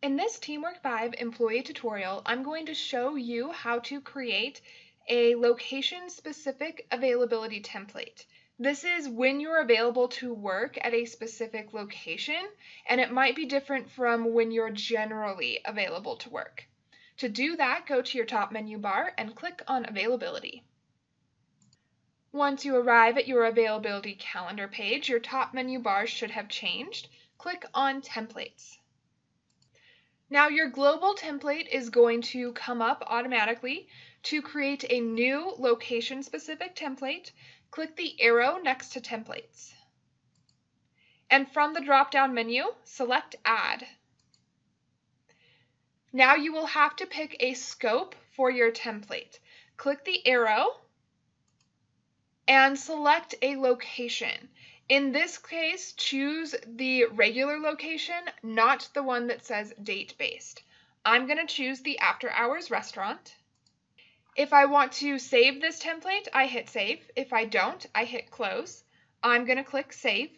In this Teamwork 5 employee tutorial, I'm going to show you how to create a location-specific availability template. This is when you're available to work at a specific location, and it might be different from when you're generally available to work. To do that, go to your top menu bar and click on Availability. Once you arrive at your availability calendar page, your top menu bar should have changed. Click on Templates. Now your global template is going to come up automatically. To create a new location-specific template, click the arrow next to Templates. And from the drop-down menu, select Add. Now you will have to pick a scope for your template. Click the arrow and select a location. In this case, choose the regular location, not the one that says date-based. I'm going to choose the after-hours restaurant. If I want to save this template, I hit Save. If I don't, I hit Close. I'm going to click Save.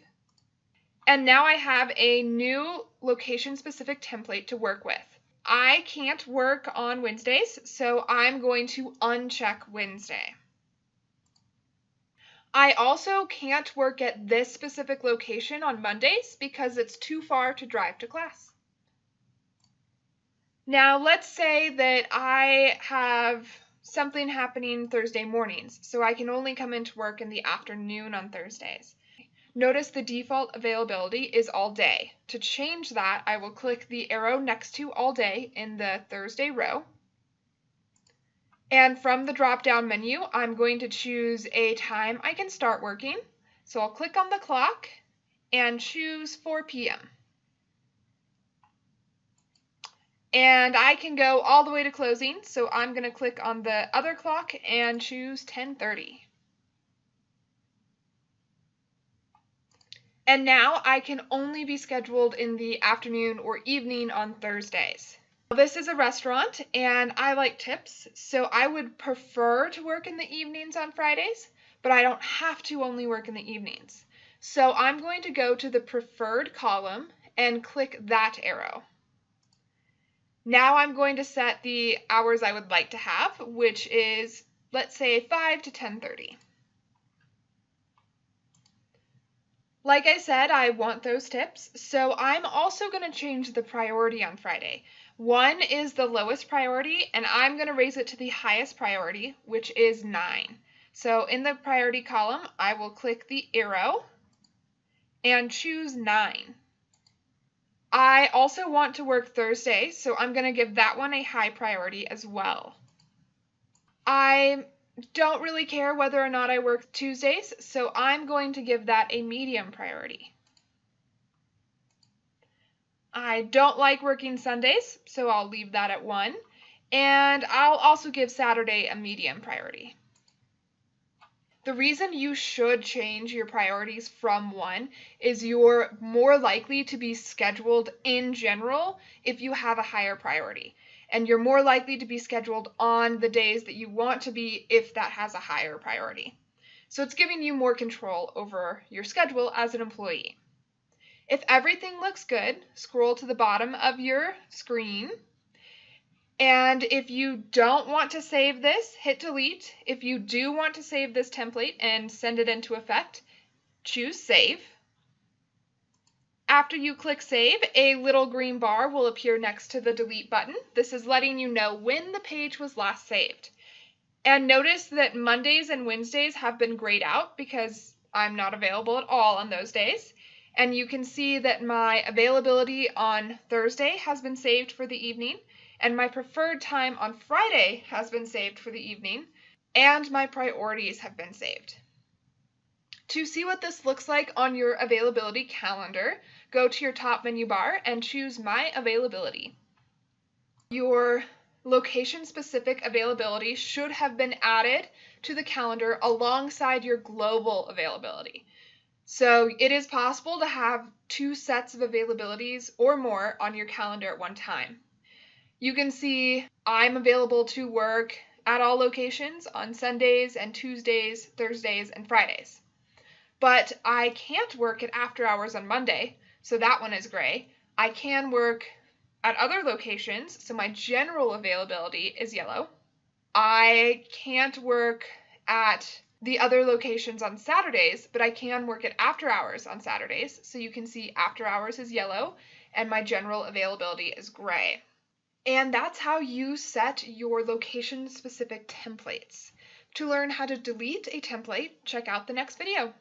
And now I have a new location-specific template to work with. I can't work on Wednesdays, so I'm going to uncheck Wednesday. I also can't work at this specific location on Mondays because it's too far to drive to class. Now let's say that I have something happening Thursday mornings, so I can only come into work in the afternoon on Thursdays. Notice the default availability is all day. To change that, I will click the arrow next to all day in the Thursday row. And from the drop-down menu, I'm going to choose a time I can start working. So I'll click on the clock and choose 4 p.m. And I can go all the way to closing, so I'm going to click on the other clock and choose 10:30. And now I can only be scheduled in the afternoon or evening on Thursdays. This is a restaurant and I like tips, so I would prefer to work in the evenings on Fridays, but I don't have to only work in the evenings. So I'm going to go to the preferred column and click that arrow. Now I'm going to set the hours I would like to have, which is, let's say, 5 to 10:30. Like I said, I want those tips, so I'm also going to change the priority on Friday. 1 is the lowest priority, and I'm going to raise it to the highest priority, which is 9. So in the priority column, I will click the arrow and choose 9. I also want to work Thursday, so I'm going to give that one a high priority as well. I don't really care whether or not I work Tuesdays, so I'm going to give that a medium priority. I don't like working Sundays, so I'll leave that at 1. And I'll also give Saturday a medium priority. The reason you should change your priorities from 1 is you're more likely to be scheduled in general if you have a higher priority. And you're more likely to be scheduled on the days that you want to be if that has a higher priority. So it's giving you more control over your schedule as an employee. If everything looks good, scroll to the bottom of your screen. And if you don't want to save this, hit delete. If you do want to save this template and send it into effect, choose Save. After you click Save, a little green bar will appear next to the Delete button. This is letting you know when the page was last saved. And notice that Mondays and Wednesdays have been grayed out because I'm not available at all on those days. And you can see that my availability on Thursday has been saved for the evening, and my preferred time on Friday has been saved for the evening, and my priorities have been saved. To see what this looks like on your availability calendar, go to your top menu bar and choose My Availability. Your location-specific availability should have been added to the calendar alongside your global availability. So it is possible to have 2 sets of availabilities or more on your calendar at one time. You can see I'm available to work at all locations on Sundays and Tuesdays, Thursdays, and Fridays. But I can't work at after hours on Monday, so that one is gray. I can work at other locations, so my general availability is yellow. I can't work at the other locations on Saturdays, but I can work at after hours on Saturdays. So you can see after hours is yellow and my general availability is gray. And that's how you set your location-specific templates. To learn how to delete a template, check out the next video.